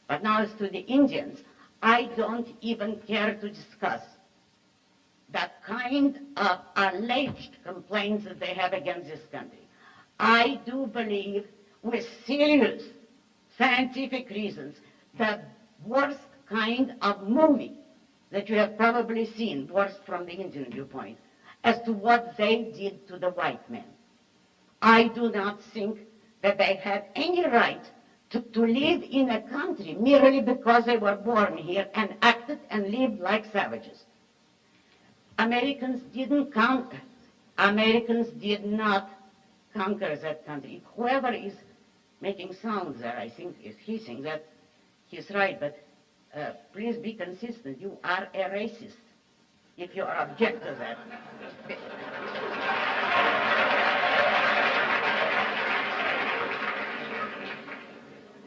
But now as to the Indians, I don't even care to discuss that kind of alleged complaints that they have against this country. I do believe, with serious scientific reasons, the worst kind of movie that you have probably seen, worst from the Indian viewpoint, as to what they did to the white men. I do not think that they had any right to live in a country merely because they were born here and acted and lived like savages. Americans didn't conquer. Americans did not conquer that country. Whoever is making sounds there, I think, is hissing that he's right, but please be consistent. You are a racist if you object to that.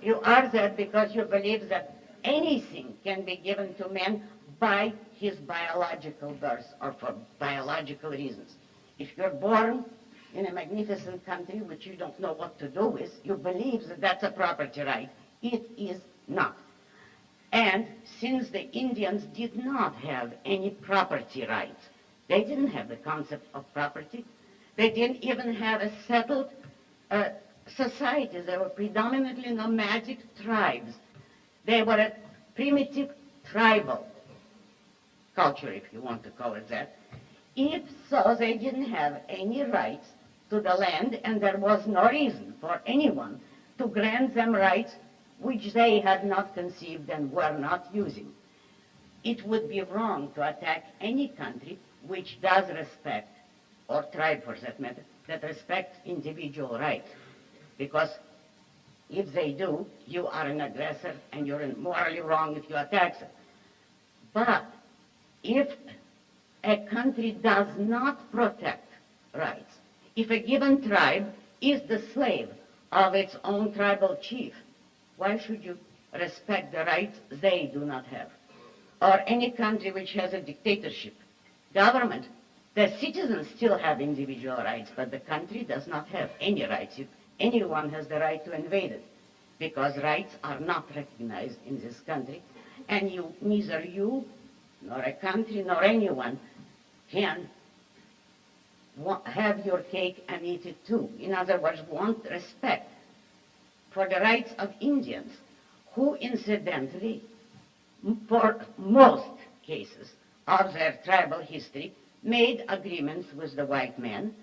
You are that because you believe that anything can be given to man by his biological birth or for biological reasons. If you're born in a magnificent country which you don't know what to do with, you believe that that's a property right. It is not. And since the Indians did not have any property rights, they didn't have the concept of property. They didn't even have a settled societies. They were predominantly nomadic tribes. They were a primitive tribal culture, if you want to call it that. If so, they didn't have any rights to the land, and there was no reason for anyone to grant them rights which they had not conceived and were not using. It would be wrong to attack any country which does respect, or tribe for that matter, that respects individual rights. Because if they do, you are an aggressor and you're morally wrong if you attack them. But if a country does not protect rights, if a given tribe is the slave of its own tribal chief, why should you respect the rights they do not have? Or any country which has a dictatorship government, the citizens still have individual rights, but the country does not have any rights. Anyone has the right to invade it, because rights are not recognized in this country, and neither you, nor a country, nor anyone can have your cake and eat it too. In other words, want respect for the rights of Indians, who incidentally, for most cases of their tribal history, made agreements with the white man.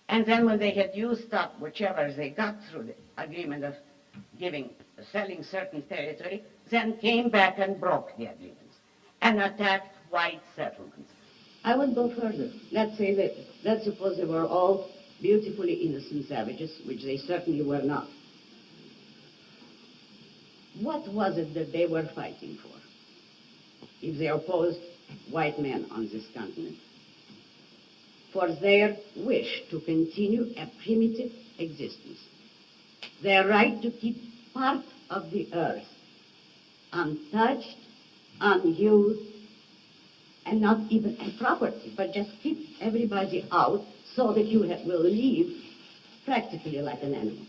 And then when they had used up whichever they got through the agreement of selling certain territory, then came back and broke the agreements and attacked white settlements. I would go further. Let's suppose they were all beautifully innocent savages, which they certainly were not. What was it that they were fighting for if they opposed white men on this continent? For their wish to continue a primitive existence, their right to keep part of the earth untouched, unused, and not even a property, but just keep everybody out so that you will live practically like an animal,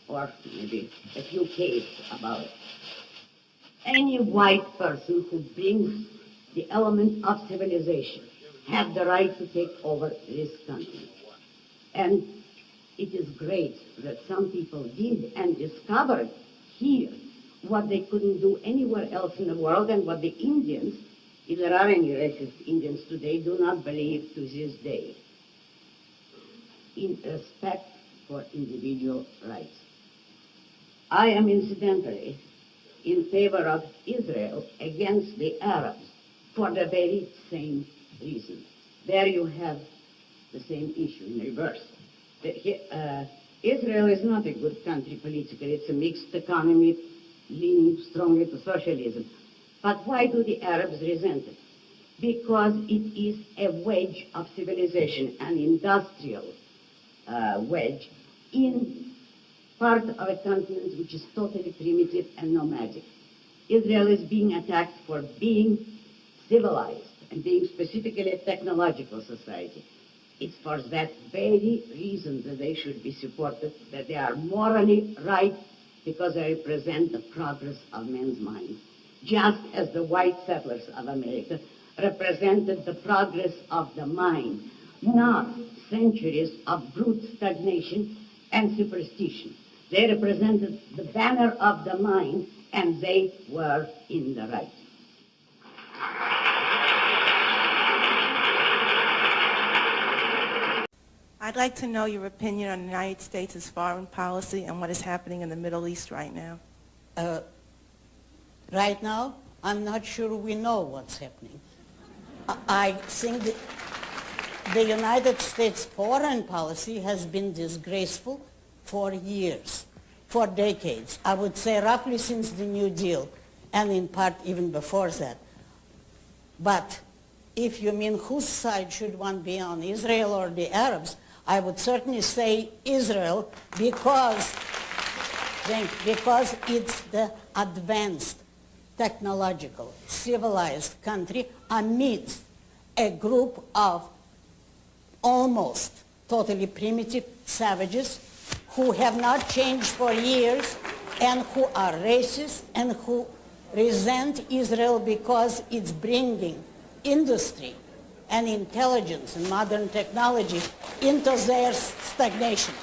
or maybe a few caves about it. Any white person who brings the element of civilization have the right to take over this country. And it is great that some people did and discovered here what they couldn't do anywhere else in the world, and what the Indians, if there are any racist Indians today, do not believe to this day, in respect for individual rights. I am incidentally in favor of Israel against the Arabs for the very same reason. There you have the same issue in reverse. Israel is not a good country politically. It's a mixed economy leaning strongly to socialism. But why do the Arabs resent it? Because it is a wedge of civilization, an industrial wedge in part of a continent which is totally primitive and nomadic. Israel is being attacked for being civilized and being specifically a technological society. It's for that very reason that they should be supported, that they are morally right because they represent the progress of men's minds, just as the white settlers of America represented the progress of the mind, not centuries of brute stagnation and superstition. They represented the banner of the mind, and they were in the right. I'd like to know your opinion on the United States' foreign policy and what is happening in the Middle East right now. Right now, I'm not sure we know what's happening. I think the United States foreign policy has been disgraceful for years, for decades. I would say roughly since the New Deal, and in part even before that. But if you mean whose side should one be on, Israel or the Arabs, I would certainly say Israel because it's the advanced, technological, civilized country amidst a group of almost totally primitive savages who have not changed for years and who are racist and who resent Israel because it's bringing industry and intelligence and modern technology into their stagnation.